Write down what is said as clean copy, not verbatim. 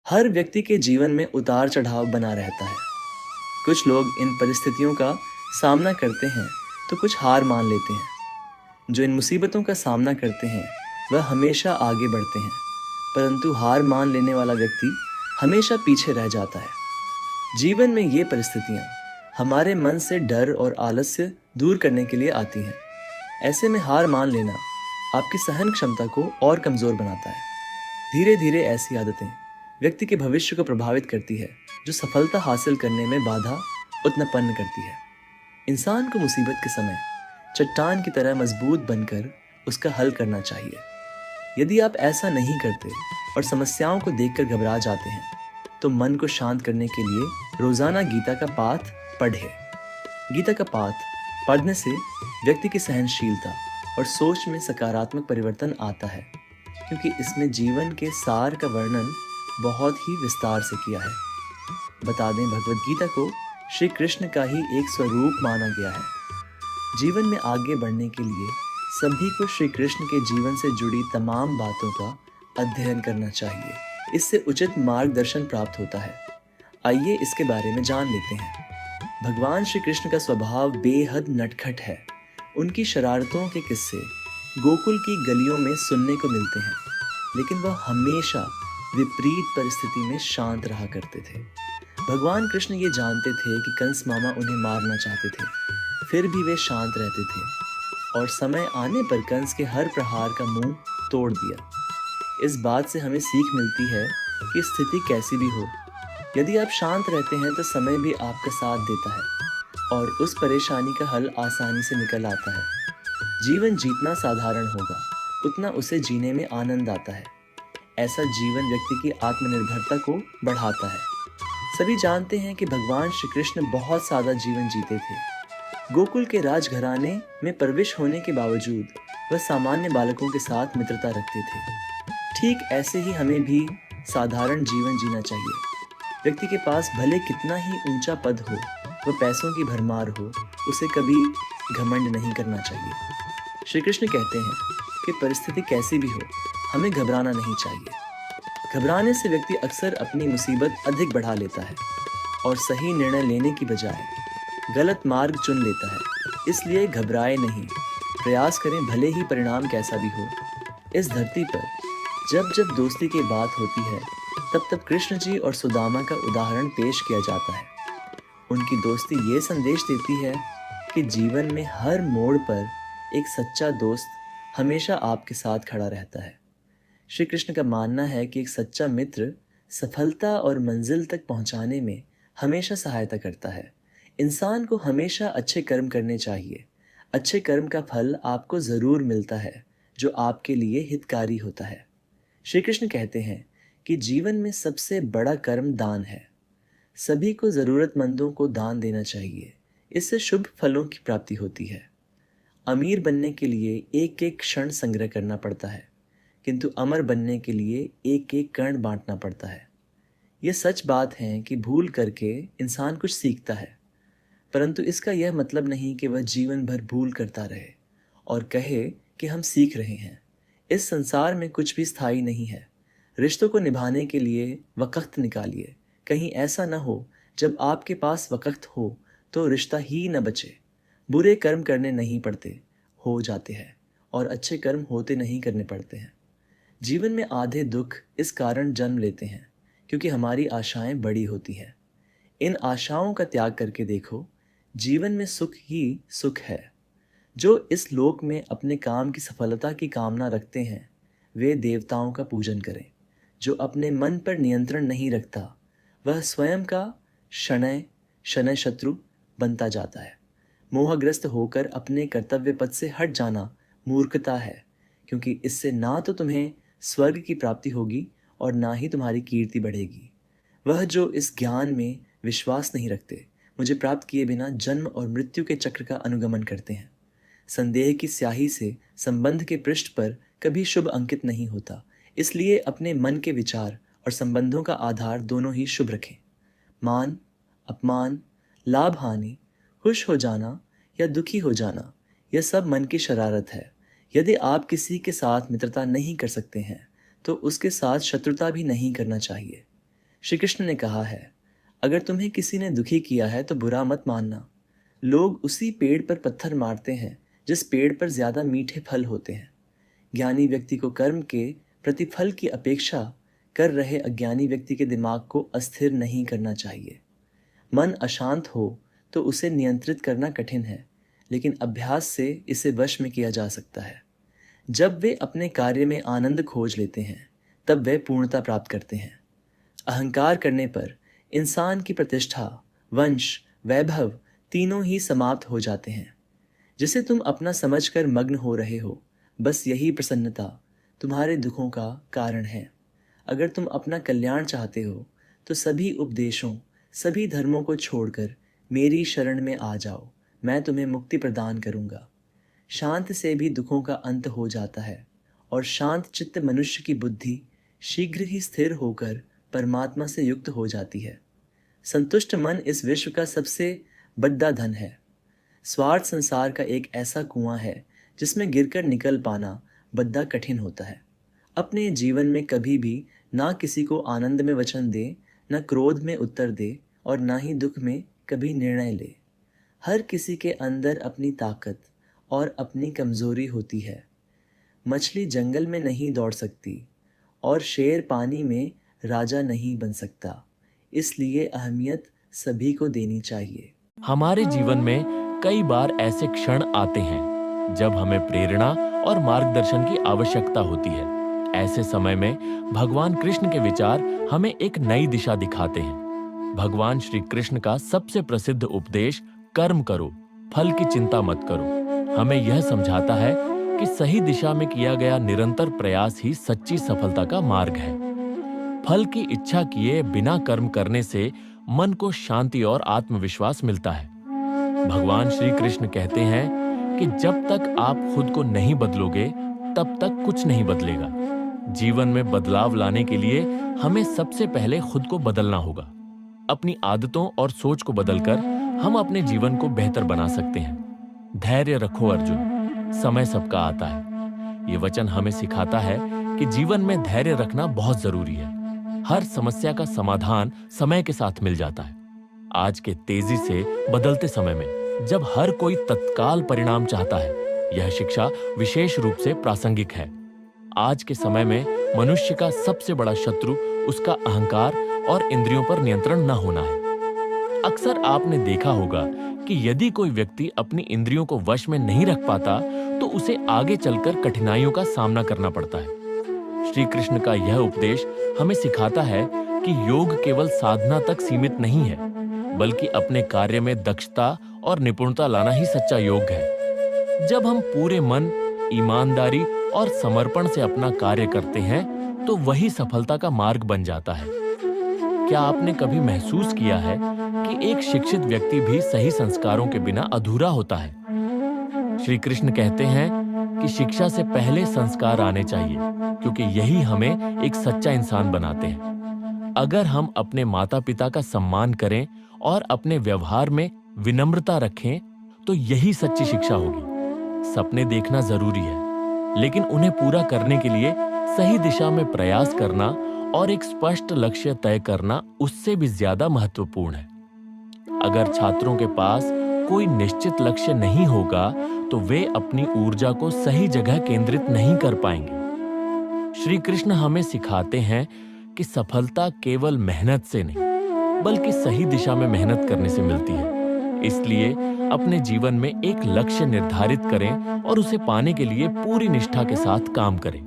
हर व्यक्ति के जीवन में उतार चढ़ाव बना रहता है। कुछ लोग इन परिस्थितियों का सामना करते हैं तो कुछ हार मान लेते हैं। जो इन मुसीबतों का सामना करते हैं वह हमेशा आगे बढ़ते हैं, परंतु हार मान लेने वाला व्यक्ति हमेशा पीछे रह जाता है। जीवन में ये परिस्थितियाँ हमारे मन से डर और आलस्य दूर करने के लिए आती हैं। ऐसे में हार मान लेना आपकी सहन क्षमता को और कमज़ोर बनाता है। धीरे धीरे ऐसी आदतें व्यक्ति के भविष्य को प्रभावित करती है, जो सफलता हासिल करने में बाधा उत्पन्न करती है। इंसान को मुसीबत के समय चट्टान की तरह मजबूत बनकर उसका हल करना चाहिए। यदि आप ऐसा नहीं करते और समस्याओं को देखकर घबरा जाते हैं, तो मन को शांत करने के लिए रोजाना गीता का पाठ पढ़ें। गीता का पाठ पढ़ने से व्यक्ति की सहनशीलता और सोच में सकारात्मक परिवर्तन आता है, क्योंकि इसमें जीवन के सार का वर्णन बहुत ही विस्तार से किया है। बता दें, भगवत गीता को श्री कृष्ण का ही एक स्वरूप माना गया है। जीवन में आगे बढ़ने के लिए सभी को श्री कृष्ण के जीवन से जुड़ी तमाम बातों का अध्ययन करना चाहिए। इससे उचित मार्गदर्शन प्राप्त होता है। आइए इसके बारे में जान लेते हैं। भगवान श्री कृष्ण का स्वभाव बेहद नटखट है। उनकी शरारतों के किस्से गोकुल की गलियों में सुनने को मिलते हैं, लेकिन वह हमेशा विपरीत परिस्थिति में शांत रहा करते थे। भगवान कृष्ण ये जानते थे कि कंस मामा उन्हें मारना चाहते थे, फिर भी वे शांत रहते थे और समय आने पर कंस के हर प्रहार का मुंह तोड़ दिया। इस बात से हमें सीख मिलती है कि स्थिति कैसी भी हो, यदि आप शांत रहते हैं तो समय भी आपका साथ देता है और उस परेशानी का हल आसानी से निकल आता है। जीवन जितना साधारण होगा, उतना उसे जीने में आनंद आता है। ऐसा जीवन व्यक्ति की आत्मनिर्भरता को बढ़ाता है। सभी जानते हैं कि भगवान श्री कृष्ण बहुत सादा जीवन जीते थे। गोकुल के राजघराने में प्रविष्ट होने के बावजूद वह सामान्य बालकों के साथ मित्रता रखते थे। ठीक ऐसे ही हमें भी साधारण जीवन जीना चाहिए। व्यक्ति के पास भले कितना ही ऊंचा पद हो, वह पैसों की भरमार हो, उसे कभी घमंड नहीं करना चाहिए। श्री कृष्ण कहते हैं कि परिस्थिति कैसी भी हो, हमें घबराना नहीं चाहिए। घबराने से व्यक्ति अक्सर अपनी मुसीबत अधिक बढ़ा लेता है और सही निर्णय लेने की बजाय गलत मार्ग चुन लेता है। इसलिए घबराए नहीं, प्रयास करें भले ही परिणाम कैसा भी हो। इस धरती पर जब जब दोस्ती की बात होती है, तब तब कृष्ण जी और सुदामा का उदाहरण पेश किया जाता है। उनकी दोस्ती ये संदेश देती है कि जीवन में हर मोड़ पर एक सच्चा दोस्त हमेशा आपके साथ खड़ा रहता है। श्री कृष्ण का मानना है कि एक सच्चा मित्र सफलता और मंजिल तक पहुंचाने में हमेशा सहायता करता है। इंसान को हमेशा अच्छे कर्म करने चाहिए। अच्छे कर्म का फल आपको ज़रूर मिलता है, जो आपके लिए हितकारी होता है। श्री कृष्ण कहते हैं कि जीवन में सबसे बड़ा कर्म दान है। सभी को ज़रूरतमंदों को दान देना चाहिए। इससे शुभ फलों की प्राप्ति होती है। अमीर बनने के लिए एक एक क्षण संग्रह करना पड़ता है, किंतु अमर बनने के लिए एक एक कण बांटना पड़ता है। यह सच बात है कि भूल करके इंसान कुछ सीखता है, परंतु इसका यह मतलब नहीं कि वह जीवन भर भूल करता रहे और कहे कि हम सीख रहे हैं। इस संसार में कुछ भी स्थायी नहीं है। रिश्तों को निभाने के लिए वक़्त निकालिए। कहीं ऐसा न हो जब आपके पास वक़्त हो तो रिश्ता ही न बचे। बुरे कर्म करने नहीं पड़ते, हो जाते हैं, और अच्छे कर्म होते नहीं करने पड़ते हैं। जीवन में आधे दुख इस कारण जन्म लेते हैं क्योंकि हमारी आशाएं बड़ी होती हैं। इन आशाओं का त्याग करके देखो, जीवन में सुख ही सुख है। जो इस लोक में अपने काम की सफलता की कामना रखते हैं, वे देवताओं का पूजन करें। जो अपने मन पर नियंत्रण नहीं रखता, वह स्वयं का शनय शनय शत्रु बनता जाता है। मोहग्रस्त होकर अपने कर्तव्य पथ से हट जाना मूर्खता है, क्योंकि इससे ना तो तुम्हें स्वर्ग की प्राप्ति होगी और ना ही तुम्हारी कीर्ति बढ़ेगी। वह जो इस ज्ञान में विश्वास नहीं रखते, मुझे प्राप्त किए बिना जन्म और मृत्यु के चक्र का अनुगमन करते हैं। संदेह की स्याही से संबंध के पृष्ठ पर कभी शुभ अंकित नहीं होता। इसलिए अपने मन के विचार और संबंधों का आधार दोनों ही शुभ रखें। मान अपमान, लाभ हानि, खुश हो जाना या दुखी हो जाना, यह सब मन की शरारत है। यदि आप किसी के साथ मित्रता नहीं कर सकते हैं, तो उसके साथ शत्रुता भी नहीं करना चाहिए। श्री कृष्ण ने कहा है, अगर तुम्हें किसी ने दुखी किया है तो बुरा मत मानना। लोग उसी पेड़ पर पत्थर मारते हैं जिस पेड़ पर ज्यादा मीठे फल होते हैं। ज्ञानी व्यक्ति को कर्म के प्रतिफल की अपेक्षा कर रहे अज्ञानी व्यक्ति के दिमाग को अस्थिर नहीं करना चाहिए। मन अशांत हो तो उसे नियंत्रित करना कठिन है, लेकिन अभ्यास से इसे वश में किया जा सकता है। जब वे अपने कार्य में आनंद खोज लेते हैं तब वे पूर्णता प्राप्त करते हैं। अहंकार करने पर इंसान की प्रतिष्ठा, वंश, वैभव तीनों ही समाप्त हो जाते हैं। जिसे तुम अपना समझकर मग्न हो रहे हो, बस यही प्रसन्नता तुम्हारे दुखों का कारण है। अगर तुम अपना कल्याण चाहते हो तो सभी उपदेशों, सभी धर्मों को छोड़कर मेरी शरण में आ जाओ, मैं तुम्हें मुक्ति प्रदान करूंगा। शांत से भी दुखों का अंत हो जाता है और शांत चित्त मनुष्य की बुद्धि शीघ्र ही स्थिर होकर परमात्मा से युक्त हो जाती है। संतुष्ट मन इस विश्व का सबसे बड़ा धन है। स्वार्थ संसार का एक ऐसा कुआं है जिसमें गिरकर निकल पाना बड़ा कठिन होता है। अपने जीवन में कभी भी ना किसी को आनंद में वचन दे, न क्रोध में उत्तर दे और ना ही दुख में कभी निर्णय ले। हर किसी के अंदर अपनी ताकत और अपनी कमजोरी होती है। मछली जंगल में नहीं दौड़ सकती और शेर पानी में राजा नहीं बन सकता, इसलिए अहमियत सभी को देनी चाहिए। हमारे जीवन में कई बार ऐसे क्षण आते हैं जब हमें प्रेरणा और मार्गदर्शन की आवश्यकता होती है। ऐसे समय में भगवान कृष्ण के विचार हमें एक नई दिशा दिखाते हैं। भगवान श्री कृष्ण का सबसे प्रसिद्ध उपदेश कर्म करो, फल की चिंता मत करो, हमें यह समझाता है कि सही दिशा में किया गया निरंतर प्रयास ही सच्ची सफलता का मार्ग है। फल की इच्छा किए बिना कर्म करने से मन को शांति और आत्मविश्वास मिलता है। भगवान श्री कृष्ण कहते हैं कि जब तक आप खुद को नहीं बदलोगे तब तक कुछ नहीं बदलेगा। जीवन में बदलाव लाने के लिए हमें सबसे पहले खुद को बदलना होगा। अपनी आदतों और सोच को बदलकर हम अपने जीवन को बेहतर बना सकते हैं। धैर्य रखो अर्जुन, समय सबका आता है। ये वचन हमें सिखाता है कि जीवन में धैर्य रखना बहुत जरूरी है। हर समस्या का समाधान समय के साथ मिल जाता है। आज के तेजी से बदलते समय में जब हर कोई तत्काल परिणाम चाहता है, यह शिक्षा विशेष रूप से प्रासंगिक है। आज के समय में मनुष्य का सबसे बड़ा शत्रु उसका अहंकार और इंद्रियों पर नियंत्रण न होना है। अक्सर आपने देखा होगा कि यदि कोई व्यक्ति अपनी इंद्रियों को वश में नहीं रख पाता तो उसे आगे चलकर कठिनाइयों का सामना करना पड़ता है। श्री कृष्ण का यह उपदेश हमें सिखाता है कि योग केवल साधना तक सीमित नहीं है, बल्कि अपने कार्य में दक्षता और निपुणता लाना ही सच्चा योग है। जब हम पूरे मन, ईमानदारी और समर्पण से अपना कार्य करते हैं तो वही सफलता का मार्ग बन जाता है। क्या आपने कभी महसूस किया है कि एक शिक्षित व्यक्ति भी सही संस्कारों के बिना अधूरा होता है? श्री कृष्ण कहते हैं कि शिक्षा से पहले संस्कार आने चाहिए, क्योंकि यही हमें एक सच्चा इंसान बनाते हैं। अगर हम अपने माता पिता का सम्मान करें और अपने व्यवहार में विनम्रता रखें तो यही सच्ची शिक्षा होगी। सपने देखना जरूरी है, लेकिन उन्हें पूरा करने के लिए सही दिशा में प्रयास करना और एक स्पष्ट लक्ष्य तय करना उससे भी ज्यादा महत्वपूर्ण है। अगर छात्रों के पास कोई निश्चित लक्ष्य नहीं होगा तो वे अपनी ऊर्जा को सही जगह केंद्रित नहीं कर पाएंगे। श्री कृष्ण हमें सिखाते हैं कि सफलता केवल मेहनत से नहीं, बल्कि सही दिशा में मेहनत करने से मिलती है। इसलिए अपने जीवन में एक लक्ष्य निर्धारित करें और उसे पाने के लिए पूरी निष्ठा के साथ काम करें।